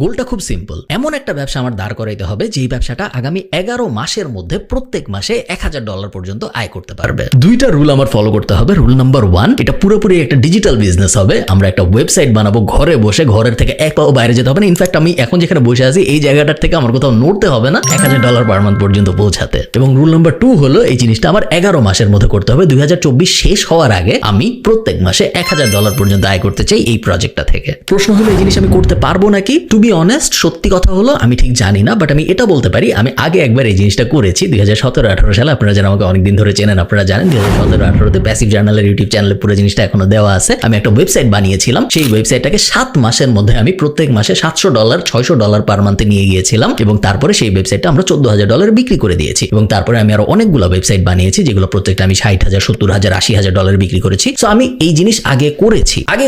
গোলটা খুব সিম্পল, এমন একটা ব্যবসা আমার দাঁড় করাইতে হবে যেই ব্যবসাটা আগামী 11 মাসের মধ্যে প্রত্যেক মাসে $1000 পর্যন্ত আয় করতে পারবে। দুইটা রুল আমার ফলো করতে হবে। রুল নাম্বার 1, এটা পুরোপুরি একটা ডিজিটাল বিজনেস হবে। আমরা একটা ওয়েবসাইট বানাবো ঘরে বসে, ঘরের থেকে এক পাও বাইরে যেতে হবে না। ইনফ্যাক্ট আমি এখন যেখানে বসে আছি এই জায়গাটার থেকে আমার কোথাও নড়তে হবে না $1000 পার মান্থ পর্যন্ত পৌঁছাতে। এবং রুল নাম্বার 2 হলো এই জিনিসটা আমার 11 মাসের মধ্যে করতে হবে। 2024 শেষ হওয়ার আগে আমি প্রত্যেক মাসে $1000 পর্যন্ত আয় করতে চাই এই প্রজেক্টটা থেকে। প্রশ্ন হলো এই জিনিস আমি করতে পারবো নাকি? টু বি অনেস্ট, সত্যি কথা হলো আমি ঠিক জানি না, বাট আমি এটা বলতে পারি আমি আগে একবার এই জিনিসটা করেছি 2017-18 সালে। আপনারা যারা আমাকে অনেকদিন ধরে চেনেন আপনারা জানেন 2017-18তে প্যাসিভ জার্নালের ইউটিউব চ্যানেলে পুরো জিনিসটা এখনো দেওয়া আছে। আমি একটা ওয়েবসাইট বানিয়েছিলাম, সেই ওয়েবসাইটটাকে 7 মাসের মধ্যে আমি প্রত্যেক মাসে $700 $600 পার মান্থে নিয়ে গিয়েছিলাম এবং তারপরে সেই ওয়েবসাইটটা আমরা $14,000 বিক্রি করে দিয়েছি। এবং তারপরে আমি আরো অনেকগুলো ওয়েবসাইট বানিয়েছি যেগুলো প্রত্যেকটা আমি $60,000 $70,000 $80,000 বিক্রি করেছি। সো আমি এই জিনিস আগে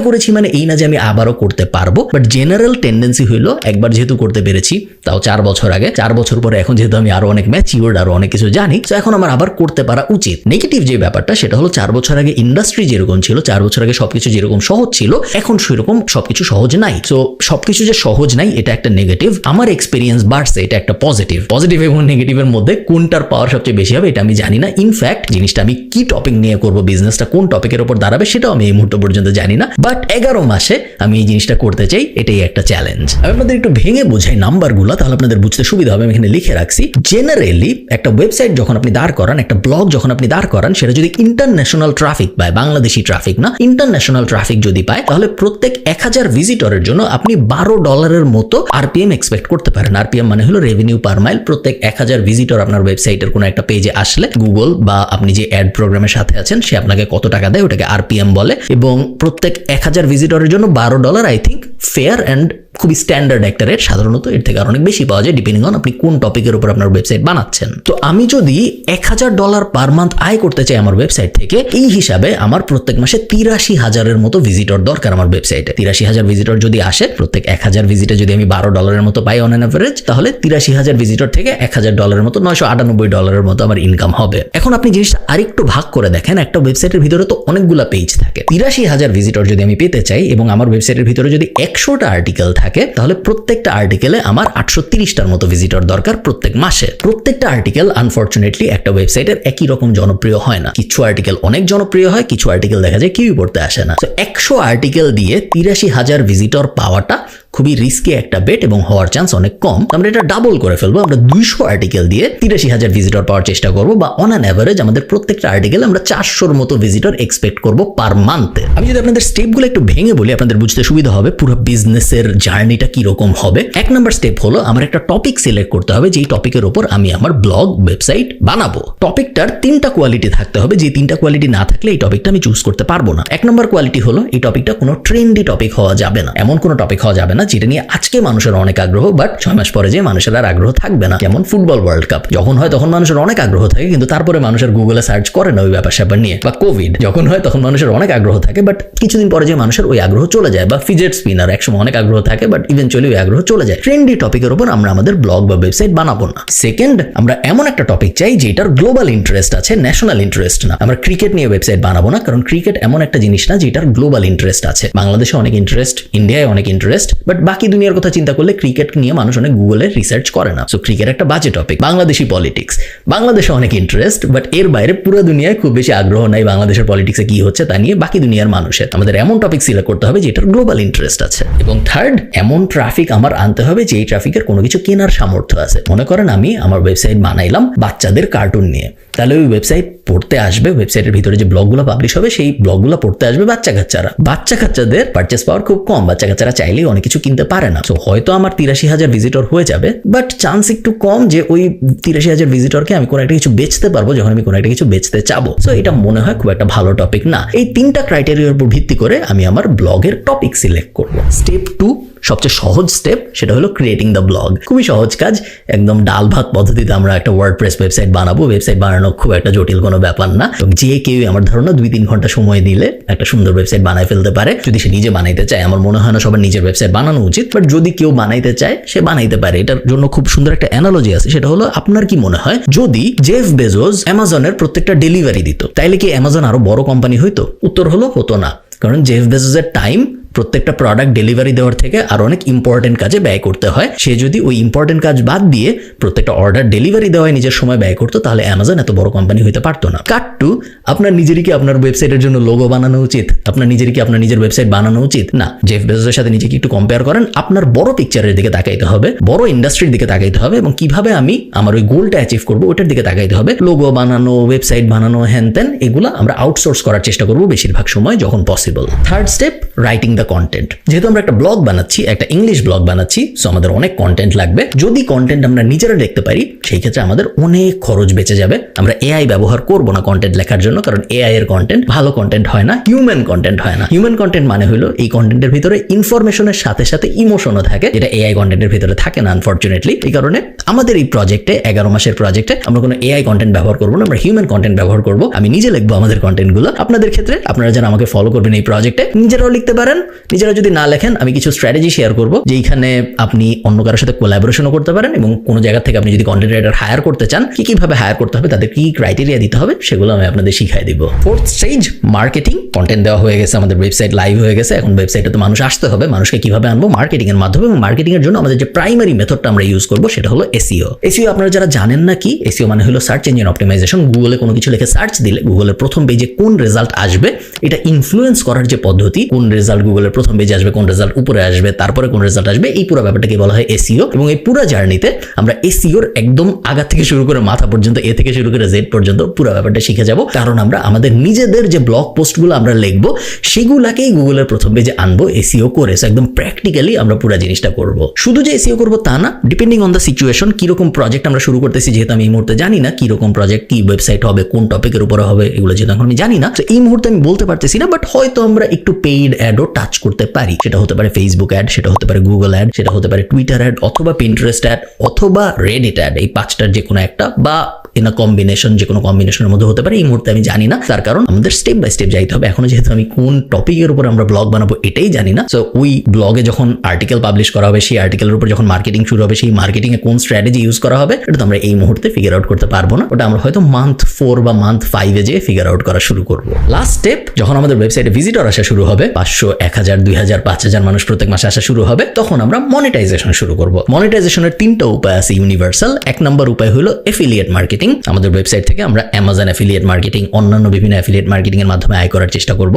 করেছি মানে এই না যে আমি আবারও করতে পারবো, বাট জেনারেল টেন্ডেন্সি হইলো একবার যেহেতু করতে পেরেছি তাও 4 বছর আগে, 4 বছর পরে এখন যেহেতু আমি আরো অনেক ম্যাচিউরড, আরো অনেক কিছু জানি, তো এখন আমার আবার করতে পারা উচিত। নেগেটিভ যে ব্যাপারটা সেটা হলো 4 বছর আগে ইন্ডাস্ট্রি যেরকম ছিল, 4 বছর আগে সবকিছু যেরকম সহজ ছিল এখন সেরকম সবকিছু সহজ নাই। সো সবকিছু যে সহজ নাই এটা একটা নেগেটিভ। আমার এক্সপিরিয়েন্স বাড়ছে, এটা একটা পজিটিভ। পজিটিভ এবং নেগেটিভের মধ্যে কোনটার পাওয়ার সবচেয়ে বেশি হবে এটা আমি জানি না। ইনফ্যাক্ট জিনিসটা আমি কি টপিক নিয়ে করব, বিজনেসটা কোন টপিকের উপর দাঁড়াবে সেটাও আমি এই মুহূর্ত পর্যন্ত জানি না, বাট 11 মাসে আমি এই জিনিসটা করতে চাই, এটাই একটা চ্যালেঞ্জ। আমি আপনাদের একটু ভেঙে বোঝাই নাম্বারগুলো, তাহলে আপনাদের বুঝতে সুবিধা হবে। আমি এখানে লিখে রাখছি। জেনারেলি একটা ওয়েবসাইট যখন আপনি দাঁড় করান, একটা ব্লগ যখন আপনি দাঁড় করান, সেটা যদি ইন্টারন্যাশনাল ট্রাফিক পায়, বাংলাদেশি ট্রাফিক না, ইন্টারন্যাশনাল ট্রাফিক যদি পায়, তাহলে প্রত্যেক 1000 ভিজিটরের জন্য আপনি $12 মতো আরপিএম এক্সপেক্ট করতে পারেন। আরপিএম মানে হলো রেভিনিউ পার মাইল। প্রত্যেক 1000 ভিজিটর আপনার ওয়েবসাইটের কোনো একটা পেজে আসলে গুগল বা আপনি যে অ্যাড প্রোগ্রামের সাথে আছেন সে আপনাকে কত টাকা দেয় ওটাকে আরপিএম বলে। এবং প্রত্যেক 1000 ভিজিটরের জন্য $12 আই থিঙ্ক ফেয়ার অ্যান্ড খুবই স্ট্যান্ডার্ড একটা রেট। সাধারণত এর থেকে আর অনেক বেশি পাওয়া যায় ডিপেন্ডিং অন আপনি কোন টপিকের উপর আপনার ওয়েবসাইট বানাচ্ছেন। তো আমি যদি $1000 পার মান্থ আয় করতে চাই আমার ওয়েবসাইট থেকে, এই হিসাবে আমার প্রত্যেক মাসে 83,000-এর মতো ভিজিটর দরকার আমার ওয়েবসাইটে। 83,000 ভিজিটর যদি আসে, প্রত্যেক 1000 ভিজিটে যদি আমি $12 মতো পাই অন অ্যান অ্যাভারেজ, তাহলে 83,000 ভিজিটর থেকে $1000 মতো $998 মতো আমার ইনকাম হবে। এখন আপনি জিনিসটা আরেকটু ভাগ করে দেখেন, একটা ওয়েবসাইটের ভিতরে তো অনেকগুলো পেজ থাকে। 83,000 ভিজিটর যদি আমি পেতে চাই এবং আমার ওয়েবসাইটের ভিতরে যদি 100টা আর্টিকেল থাকে, তাহলে প্রত্যেকটা আর্টিকেলে আমার 830টার মতো ভিজিটর দরকার প্রত্যেক মাসে। প্রত্যেকটা আর্টিকেল আনফরচুনেটলি একটা ওয়েবসাইটের একই রকম জনপ্রিয় হয় না। কিছু আর্টিকেল অনেক জনপ্রিয় হয়, কিছু আর্টিকেল দেখা যায় কেউই পড়তে আসে না। তো 100 আর্টিকেল দিয়ে 83,000 ভিজিটর পাওয়াটা খুবই রিস্কি একটা বেট এবং হওয়ার চান্স অনেক কম। আমরা এটা ডাবল করে ফেলবো, আমরা 200 আর্টিকেল দিয়ে 83,000 ভিজিটর পাওয়ার চেষ্টা করবো, বা অন অ্যান অ্যাভারেজ আমাদের প্রত্যেকটা আর্টিকেলে আমরা 400-র মতো ভিজিটর এক্সপেক্ট করবো পার মান্থে। আমি যদি আপনাদের স্টেপগুলো একটু ভেঙে বলি আপনাদের বুঝতে সুবিধা হবে পুরো বিজনেসের জার্নিটা কিরকম হবে। 1 নম্বর স্টেপ হলো আমার একটা টপিক সিলেক্ট করতে হবে, যেই টপিকের উপর আমি আমার ব্লগ ওয়েবসাইট বানাবো। টপিকটার 3টা কোয়ালিটি থাকতে হবে, যে 3টা কোয়ালিটি না থাকলে এই টপিকটা আমি চুজ করতে পারবো না। 1 নম্বর কোয়ালিটি হলো এই টপিকটা কোনো ট্রেন্ডি টপিক হওয়া যাবে না। এমন কোনো টপিক হওয়া যাবে না যেটা নিয়ে আজকে মানুষের অনেক আগ্রহ, বাট 6 মাস পরে যে মানুষের আর আগ্রহ থাকবে না। যেমন ফুটবল ওয়ার্ল্ড কাপ যখন হয় তখন মানুষের অনেক আগ্রহ থাকে, কিন্তু তারপরে মানুষের গুগলে সার্চ করে না ওই ব্যাপার স্যাপার নিয়ে। বা কোভিড যখন হয় তখন মানুষের অনেক আগ্রহ থাকে, বাট কিছুদিন পরে যে মানুষের ওই আগ্রহ চলে যায়। বা ফিজেট স্পিনার একসময় অনেক আগ্রহ থাকে, বাট ইভেনচুয়ালি ওই আগ্রহ চলে যায়। ট্রেন্ডি টপিকের উপর আমরা আমাদের ব্লগ বা ওয়েবসাইট বানাবো না। সেকেন্ড, আমরা এমন একটা টপিক চাই যেটার গ্লোবাল ইন্টারেস্ট আছে, ন্যাশনাল ইন্টারেস্ট না। আমরা ক্রিকেট নিয়ে ওয়েবসাইট বানাবো না, কারণ ক্রিকেট এমন একটা জিনিস না যেটার গ্লোবাল ইন্টারেস্ট আছে। বাংলাদেশে অনেক ইন্টারেস্ট, ইন্ডিয়ায় অনেক ইন্টারেস্ট, বাট বাকি দুনিয়ার কথা চিন্তা করলে ক্রিকেট নিয়ে মানুষ অনেক গুগলে রিসার্চ করে না। সো ক্রিকেট একটা বাজে টপিক। বাংলাদেশি পলিটিক্স, বাংলাদেশে অনেক ইন্টারেস্ট, বাট এর বাইরে পুরো দুনিয়ায় খুব বেশি আগ্রহ নাই বাংলাদেশের পলিটিক্সে কি হচ্ছে তা নিয়ে বাকি দুনিয়ার মানুষের। আমাদের এমন টপিক সিলেক্ট করতে হবে যেটার গ্লোবাল ইন্টারেস্ট আছে। এবং থার্ড, এমন ট্রাফিক আমার আনতে হবে যেই ট্রাফিকের কোনো কিছু কেনার সামর্থ্য আছে। মনে করেন আমি আমার ওয়েবসাইট বানাইলাম বাচ্চাদের কার্টুন নিয়ে, তাহলে ওই ওয়েবসাইট পড়তে আসবে, ওয়েবসাইটের ভিতরে যে ব্লগগুলো পাবলিশ হবে সেই ব্লগগুলো পড়তে আসবে বাচ্চা কাচ্চাদের পারচেস পাওয়ার খুব কম। বাচ্চা কাচ্চারা চাইলেই অনেক কিছু কিনতে পারে না। তো হয়তো আমার 83,000 ভিজিটর হয়ে যাবে, বাট চান্স একটু কম যে ওই 83,000 ভিজিটরকে আমি কোনো একটা কিছু বেচতে পারবো যখন আমি কোনো একটা কিছু বেচতে চাবো। সো এটা মনে হয় খুব একটা ভালো টপিক না। এই 3টা ক্রাইটেরিয়ার উপর ভিত্তি করে আমি আমার ব্লগের টপিক সিলেক্ট করবো। স্টেপ 2, সবচেয়ে সহজ স্টেপ, সেটা হলো ক্রিয়েটিং দ্য ব্লগ। খুবই সহজ কাজ, একদম ডাল ভাত পদ্ধতিতে আমরা একটা ওয়ার্ডপ্রেস ওয়েবসাইট বানাবো। ওয়েবসাইট বানানো খুব একটা জটিল কোনো ব্যাপার না। যে কেউ আমার ধারণা 2-3 ঘন্টা সময় দিলে একটা সুন্দর ওয়েবসাইট বানায় ফেলতে পারে, যদি সে নিজে বানাইতে চায়। আমার মনে হয় না সবার নিজের ওয়েবসাইট বানানো উচিত, বাট যদি কেউ বানাইতে চায় সে বানাইতে পারে। এটার জন্য খুব সুন্দর একটা অ্যানালজি আছে, সেটা হলো আপনার কি মনে হয় যদি জেফ বেজোস অ্যামাজনের প্রত্যেকটা ডেলিভারি দিত, তাইলে কি অ্যামাজন আরো বড় কোম্পানি হইতো? উত্তর হলো হতো না, কারণ জেফ বেজোসের টাইম প্রত্যেকটা প্রোডাক্ট ডেলিভারি দেওয়ার থেকে আর অনেক ইম্পর্টেন্ট কাজে ব্যয় করতে হয়। সে যদি ওই ইম্পর্টেন্ট কাজ বাদ দিয়ে প্রত্যেকটা অর্ডার ডেলিভারি দেওয়ায় নিজের সময় ব্যয় করতো, তাহলে অ্যামাজন এত বড় কোম্পানি হইতে পারতো না। কাট টু, আপনার নিজেরই কি আপনার ওয়েবসাইটের জন্য লোগো বানানো উচিত? আপনার নিজেরই কি আপনার নিজের ওয়েবসাইট বানানো উচিত? না। জেফ বেজোসের সাথে নিজেকে একটু কম্পেয়ার করেন। আপনার বড় পিকচারের দিকে তাকাইতে হবে, বড় ইন্ডাস্ট্রির দিকে তাকাইতে হবে, এবং কিভাবে আমি আমার ওই গোলটা অ্যাচিভ করবো ওটার দিকে তাকাইতে হবে। লোগো বানানো, ওয়েবসাইট বানানো, হ্যান ত্যান, এগুলো আমরা আউটসোর্স করার চেষ্টা করবো বেশিরভাগ সময় যখন possible. Third step, writing the content. যেহেতু আমরা একটা ব্লগ বানাচ্ছি, একটা ইংলিশ ব্লগ বানাচ্ছি, সো আমাদের অনেক কন্টেন্ট লাগবে। যদি কন্টেন্ট আমরা নিজেরা লিখতে পারি, সেই ক্ষেত্রে আমাদের অনেক খরচ বেঁচে যাবে। আমরা এআই ব্যবহার করব না কন্টেন্ট লেখার জন্য, কারণ এআই এর কন্টেন্ট ভালো কন্টেন্ট হয় না, হিউম্যান কন্টেন্ট হয় না। হিউম্যান কন্টেন্ট মানে হলো এই কন্টেন্টের ভিতরে ইনফরমেশনের সাথে সাথে ইমোশনও থাকে, যেটা এআই কন্টেন্টের ভিতরে থাকে না আনফরচুনেটলি। এই কারণে আমাদের এই প্রজেক্টে, 11 মাসের প্রজেক্টে, আমরা কোনো এআই কন্টেন্ট ব্যবহার করবো না, আমরা হিউম্যান কন্টেন্ট ব্যবহার করবো। আমি নিজে লিখবো আমাদের কন্টেন্টগুলো। আপনাদের ক্ষেত্রে আপনারা যারা আমাকে ফলো করবেন এই প্রজেক্টে, নিজেরাও লিখতে পারেন। নিজেরা যদি না লেখেন, আমি কিছু স্ট্র্যাটেজি শেয়ার করবো, যেখানে আপনি অন্য কারোর সাথে কোলাবোরেশনও করতে পারেন, এবং কোনো জায়গা থেকে আপনি যদি কন্টেন্ট রাইটার হায়ার করতে চান, কিভাবে হায়ার করতে হবে, তাদের কি ক্রাইটেরিয়া দিতে হবে, সেগুলো আমি আপনাদের শিখাই দিব। Fourth stage, marketing. কন্টেন্ট দেওয়া হয়ে গেছে, আমাদের ওয়েবসাইট লাইভ হয়ে গেছে, এখন ওয়েবসাইটে তো মানুষ আসতে হবে। মানুষকে কিভাবে আনবো? মার্কেটিং এর মাধ্যমে। এবং মার্কেটিং এর জন্য আমাদের যে প্রাইমারি মেথডটা আমরা ইউজ করবো সেটা হলো এসইও। এসইও আপনারা যারা জানেন না কি, এসইও মানে হলো সার্চ ইঞ্জিন অপটিমাইজেশন। গুগলে কোনো কিছু লিখে সার্চ দিলে গুগলের প্রথম পেজে কোন রেজাল্ট আসবে, এটা ইনফ্লুয়েন্স করার যে পদ্ধতি, কোন রেজাল্ট গুগলের প্রথম পেজে আসবে, কোন রেজাল্ট উপরে আসবে, তারপরে কোন রেজাল্ট আসবে, এই পুরো ব্যাপারটাকে বলা হয় এসইও। এবং এই পুরো জার্নিতে আমরা এসইওর একদম আগা থেকে শুরু করে মাথা পর্যন্ত, এ থেকে শুরু করে জেড পর্যন্ত পুরো ব্যাপারটা শিখে যাব। কারণ আমরা আমাদের নিজেদের যে ব্লগ পোস্টগুলো আমরা লিখবো, সেগুলাকেই গুগলের প্রথম পেজে আনবো এসইও করে। সো একদম প্র্যাকটিক্যালি আমরা পুরো জিনিসটা করব। শুধু যে এসইও করবো তা না, ডিপেন্ডিং অন দ্য সিচুয়েশন, কিরকম প্রজেক্ট আমরা শুরু করতেছি, যেহেতু আমি এই মুহূর্তে জানি না কিরকম প্রজেক্ট, কি ওয়েবসাইট হবে, কোন টপিকের উপরে হবে, এগুলো যেহেতু এখন আমি জানি না, তো এই মুহূর্তে আমি বলতে পারতেছি না। বাট হয়তো আমরা একটু পেইড অ্যাডও টাচ করতে পারি। সেটা হতে পারে ফেসবুক অ্যাড, সেটা হতে পারে গুগল অ্যাড, সেটা হতে পারে টুইটার অ্যাড, অথবা পিন্টারেস্ট অ্যাড, অথবা রেডিট অ্যাড। এই পাঁচটার যে কোনো একটা, বা ইন আ কম্বিনেশন, যে কোনো কম্বিনেশনের মধ্যে হতে পারে। এই মুহূর্তে আমি জানি না, তার কারণ আমাদের স্টেপ বাই স্টেপ যাইতে হবে। এখনো যেহেতু আমি কোন টপিকের উপর আমরা ব্লগ বানাবো এটাই জানি না। সো ওই ব্লগে যখন আর্টিকেল পাবলিশ করা হবে, সেই আর্টিকেলের উপর যখন মার্কেটিং শুরু হবে, সেই মার্কেটিং এ কোন স্ট্র্যাটেজি ইউজ করা হবে, এটা তো আমরা এই মুহূর্তে ফিগার আউট করতে পারবো না। ওটা আমরা হয়তো মান্থ 4 বা মান্থ 5 এ যেয়ে ফিগার আউট করা শুরু করবো। লাস্ট স্টেপ, যখন আমাদের ওয়েবসাইটে ভিজিটর আসা শুরু হবে, 500, 1000, 2000, 5000 মানুষ প্রত্যেক মাসে আসা শুরু হবে, তখন আমরা মনিটাইজেশন শুরু করব। মনিটাইজেশনের 3টা উপায় আছে ইউনিভার্সাল। 1 নম্বর উপায় হলো এফিলিয়েট মার্কেটিং। আমাদের ওয়েবসাইট থেকে আমরা অ্যামাজন অ্যাফিলিয়েট মার্কেটিং, অন্যান্য বিভিন্ন অ্যাফিলিয়েট মার্কেটিং এর মাধ্যমে আয় করার চেষ্টা করব।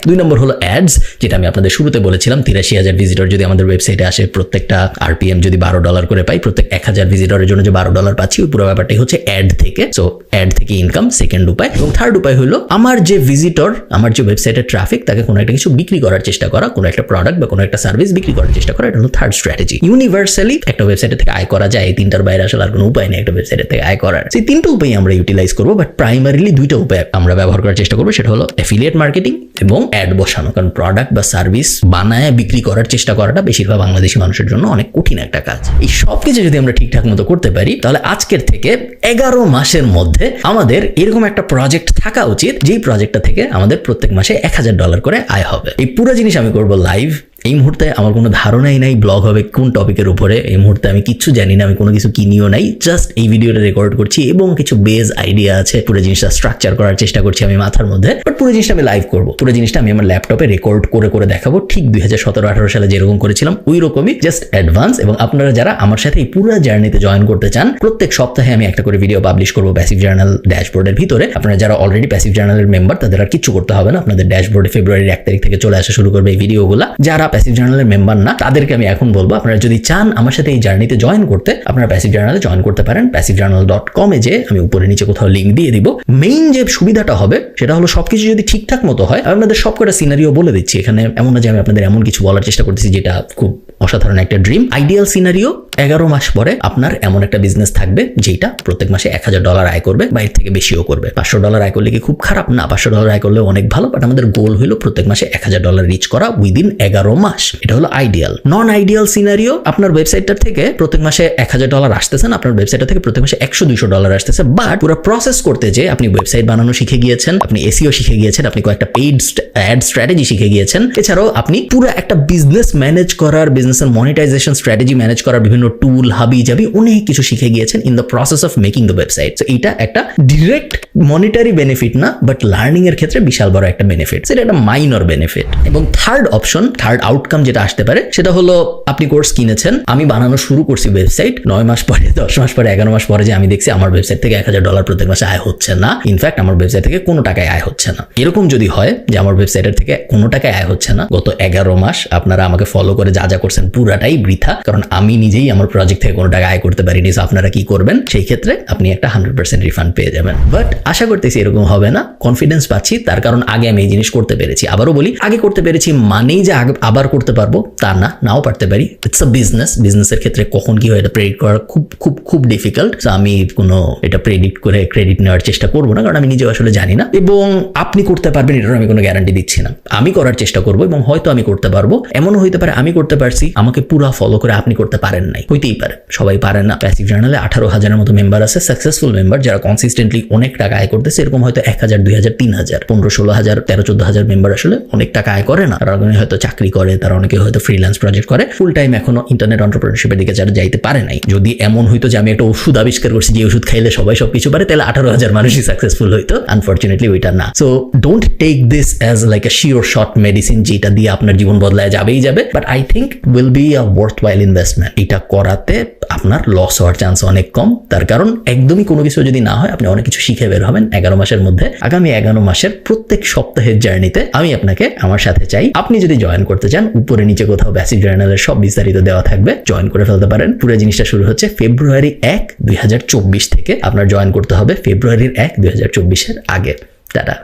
2 নম্বর হলো অ্যাডস, যেটা আমি আপনাদের শুরুতে বলেছিলাম। 83,000 ভিজিটর যদি আমাদের ওয়েবসাইটে আসে, প্রত্যেকটা আরপিএম যদি $12 করে পাই, প্রত্যেক 1000 ভিজিটরের জন্য যে $12 পাচ্ছি, ওই পুরো ব্যাপারটাই হচ্ছে অ্যাড থেকে। সো অ্যাড থেকে ইনকাম, সেকেন্ড উপায়। এবং থার্ড উপায় হলো আমার যে ভিজিটর, আমার যে ওয়েবসাইটের ট্রাফিক, তাকে কোনো একটা কিছু বিক্রি করার চেষ্টা করা, কোনো একটা প্রোডাক্ট বা কোনো একটা সার্ভিস বিক্রি করার চেষ্টা করা। এটা হলো থার্ড স্ট্র্যাটেজি। ইউনিভার্সালি একটা ওয়েবসাইট থেকে আয় করা যায়, এই 3টার বাইরে আসলে আর কোনো উপায় নেই একটা ওয়েবসাইট থেকে আয় করার। সেই 3টা উপায় আমরা ইউটিলাইজ করবো, বাট প্রাইমারিলি 2টা উপায় আমরা ব্যবহার করার চেষ্টা করবো। সেটা হলো অ্যাফিলিয়েট মার্কেটিং এবং অ্যাড বসানো। কারণ প্রোডাক্ট বা সার্ভিস বানায় বিক্রি করার চেষ্টা করাটা বেশিরভাগ বাংলাদেশি মানুষের জন্য অনেক কঠিন একটা কাজ। এই সব কিছু যদি আমরা ঠিকঠাক মতো করতে পারি, তাহলে আজকের থেকে 11 মাসের মধ্যে আমাদের এরকম একটা প্রজেক্ট থাকা উচিত, যেই প্রজেক্টটা থেকে আমাদের প্রত্যেক মাসে $1000 করে আয় হবে। এই পুরো জিনিস আমি করবো লাইভ। এই মুহূর্তে আমার কোনো ধারণাই নাই ব্লগ হবে কোন টপিকের উপরে। এই মুহূর্তে আমি কিচ্ছু জানি না, আমি কোনো কিছু কিনিও নাই, জাস্ট এই ভিডিওটা রেকর্ড করছি এবং কিছু বেস আইডিয়া আছে, পুরো জিনিসটা স্ট্রাকচার করার চেষ্টা করছি আমি মাথার মধ্যে। বাট পুরো জিনিসটা আমি লাইভ করবো, পুরো জিনিসটা আমি আমার ল্যাপটপে রেকর্ড করে করে দেখাবো, ঠিক 2017-18 সালে যেরকম করেছিলাম ওই রকমই, জাস্ট অ্যাডভান্স। এবং আপনারা যারা আমার সাথে এই পুরো জার্নিতে জয়েন করতে চান, প্রত্যেক সপ্তাহে আমি একটা করে ভিডিও পাবলিশ করবো প্যাসিভ জার্নাল ড্যাশবোর্ডের ভিতরে। আপনারা যারা অলরেডি প্যাসিভ জার্নালের মেম্বার, তাদের আর কিছু করতে হবে না, আপনাদের ড্যাশবোর্ডে ফেব্রুয়ারির 1 তারিখ থেকে চলে আসা শুরু করবে এই ভিডিওগুলো। যারা প্যাসিভ জার্নালের মেম্বার না, তাদেরকে আমি এখন বলবো, আপনারা যদি চান আমার সাথে এই জার্নিতে জয়েন করতে, আপনারা প্যাসিভ জার্নালে জয়েন করতে পারেন। passivjournal.com এ যে আমি উপরে নিচে কোথাও লিংক দিয়ে দিব। মেইন যে সুবিধাটা হবে সেটা হলো সবকিছু যদি ঠিকঠাক মতো হয়, আপনাদের সবকটা সিনারিও বলে দিচ্ছি এখানে। এমন না যে আমি আপনাদের এমন কিছু বলার চেষ্টা করতেছি যেটা খুব অসাধারণ একটা ড্রিম। আইডিয়াল সিনারিও 11 মাস পরে আপনার এমন একটা বিজনেস থাকবে যেটা প্রত্যেক মাসে $1000 আয় করবে, বা এর থেকে বেশিও করবে। $500 আয় করলে কি খুব খারাপ? না, $500 আয় করলে অনেক ভালো। বাট আমাদের গোল হলো প্রত্যেক মাসে $1000 রিচ করা উইদিন 11 মাস। এটা হলো আইডিয়াল। নন আইডিয়াল সিনারিও, আপনার ওয়েবসাইটটার থেকে প্রত্যেক মাসে $1000 আসতেছে না, আপনার ওয়েবসাইটটা থেকে প্রত্যেক মাসে $100-200 আসতেছে। বাট পুরো প্রসেস করতে যে আপনি ওয়েবসাইট বানানো শিখে গিয়েছেন, আপনি এসইও শিখে গিয়েছেন, আপনি কয়েকটা পেইড অ্যাড স্ট্র্যাটেজি শিখে গিয়েছেন, এছাড়াও আপনি পুরো একটা বিজনেস ম্যানেজ করার, বিজনেসের মনিটাইজেশন স্ট্র্যাটেজি ম্যানেজ করার বিভিন্ন টুল হাবি জাবি অনেক কিছু শিখে গিয়েছেন in the process of making the website. So এটা একটা ডিরেক্ট মনিটারি বেনিফিট না, বাট লার্নিং এর ক্ষেত্রে বিশাল বড় একটা বেনিফিট, সেটা একটা মাইনর বেনিফিট। এবং থার্ড আউটকাম যেটা আসতে পারে সেটা হলো আপনি কোর্স কিনেছেন, আমি বানানো শুরু করছি ওয়েবসাইট, 9 মাস পরে 10 মাস পরে 11 মাস পরে যে আমি দেখছি আমার ওয়েবসাইট থেকে $1000 প্রত্যেক মাসে আয় হচ্ছে না, ইনফ্যাক্ট আমার ওয়েবসাইট থেকে কোনো টাকায় আয় হচ্ছে না। এরকম যদি হয় যে আমার ওয়েবসাইটের থেকে কোনো টাকায় আয় হচ্ছে না, গত 11 মাস আপনারা আমাকে ফলো করে যা যা করছেন পুরাটাই বৃথা, কারণ আমি নিজেই আমার প্রজেক্ট থেকে কোনো টাকা আয় করতে পারিনি। সো আপনারা কি করবেন, সেই ক্ষেত্রে আপনি একটা 100% রিফান্ড পেয়ে যাবেন। বাট আশা করতেছি এরকম হবে না, কনফিডেন্স পাচ্ছি, তার কারণ আগে আমি এই জিনিস করতে পেরেছি। আবারও বলি, আগে করতে পেরেছি মানেই যে আবার করতে পারবো তা না, নাও পারতে পারি। ইটস আ বিজনেসের ক্ষেত্রে কখন কি হয় এটা প্রেডিক্ট করা খুব খুব খুব ডিফিকাল্ট। সো আমি কোনো এটা প্রেডিক্ট করে ক্রেডিট নেওয়ার চেষ্টা করবো না, কারণ আমি নিজেও আসলে জানি না। এবং আপনি করতে পারবেন এটার আমি কোনো গ্যারান্টি দিচ্ছি না। আমি করার চেষ্টা করবো এবং হয়তো আমি করতে পারবো। এমনও হইতে পারে আমি করতে পারছি, আমাকে পুরো ফলো করে আপনি করতে পারেন নাই, হইতেই পারে, সবাই পারে না। প্যাসিভ জার্নালে 18,000-এর মতো মেম্বার আছে, সাকসেসফুল মেম্বার যারা কনসিস্টেন্টলি অনেক টাকা আয় করতেছে। এরকম হয়তো 1,000, 2,000, 3,000, 15, 16,000, 13, 14,000 মেম্বার আসলে অনেক টাকা আয় করে না। তারা হয়তো চাকরি করে, তারা অনেকে হয়তো ফ্রিল্যান্স প্রজেক্ট করে, ফুল টাইম এখনো ইন্টারনেট এন্টারপ্রেনারশিপের দিকে যারা যাইতে পারে নাই। যদি এমন হইতো যে আমি একটা ওষুধ আবিষ্কার করছি যে ওষুধ খাইলে সবাই সবকিছু পারে, তাহলে 18,000 মানুষই সাকসেসফুল হইতো। আনফরচুনেটলি ওইটা না। So don't take this as like a sure shot medicine যেটা দিয়ে আপনার জীবন বদলায় যাবেই যাবে, but I think will be a worthwhile investment. এটা করাতে আপনার লস হওয়ার চান্স অনেক কম, তার কারণ একদমই কোনো কিছু যদি না হয় আপনি অনেক কিছু শিখে বের হবেন 11 মাসের মধ্যে। আগামী 11 মাসের প্রত্যেক সপ্তাহের জার্নিতে আমি আপনাকে আমার সাথে চাই। আপনি যদি জয়েন করতে চান, উপরে নিচে কোথাও প্যাসিভ জার্নালের সব বিস্তারিত দেওয়া থাকবে, জয়েন করে ফেলতে পারেন। পুরো জিনিসটা শুরু হচ্ছে ফেব্রুয়ারি 1, 2024 থেকে। আপনার জয়েন করতে হবে ফেব্রুয়ারির 1, 2024-এর আগে। টাটা।